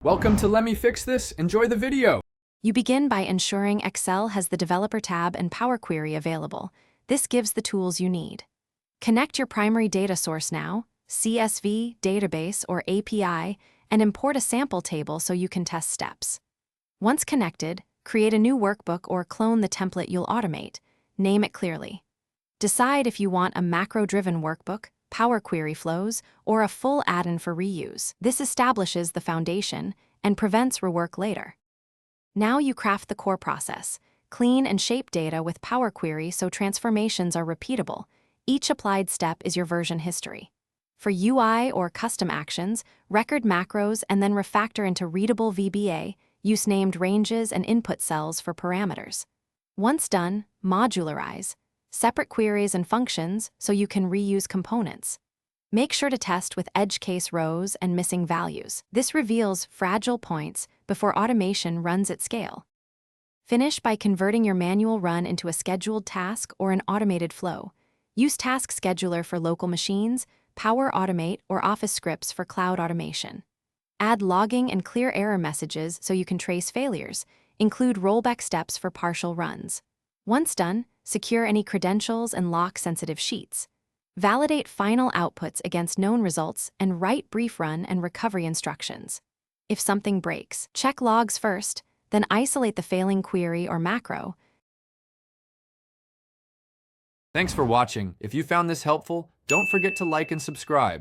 Welcome to Let Me Fix This. Enjoy the video. You begin by ensuring Excel has the Developer tab and Power Query available. This gives the tools you need. Connect your primary data source now, CSV, database, or API, and import a sample table so you can test steps. Once connected, create a new workbook or clone the template you'll automate. Name it clearly. Decide if you want a macro-driven workbook, Power Query flows, or a full add-in for reuse. This establishes the foundation and prevents rework later. Now you craft the core process. Clean and shape data with Power Query so transformations are repeatable. Each applied step is your version history. For UI or custom actions, record macros and then refactor into readable VBA, use named ranges and input cells for parameters. Once done, modularize. Separate queries and functions so you can reuse components. Make sure to test with edge case rows and missing values. This reveals fragile points before automation runs at scale. Finish by converting your manual run into a scheduled task or an automated flow. Use Task Scheduler for local machines, Power Automate or Office scripts for cloud automation. Add logging and clear error messages so you can trace failures. Include rollback steps for partial runs. Once done, secure any credentials and lock sensitive sheets. Validate final outputs against known results and write brief run and recovery instructions. If something breaks, check logs first, then isolate the failing query or macro. Thanks for watching. If you found this helpful, don't forget to like and subscribe.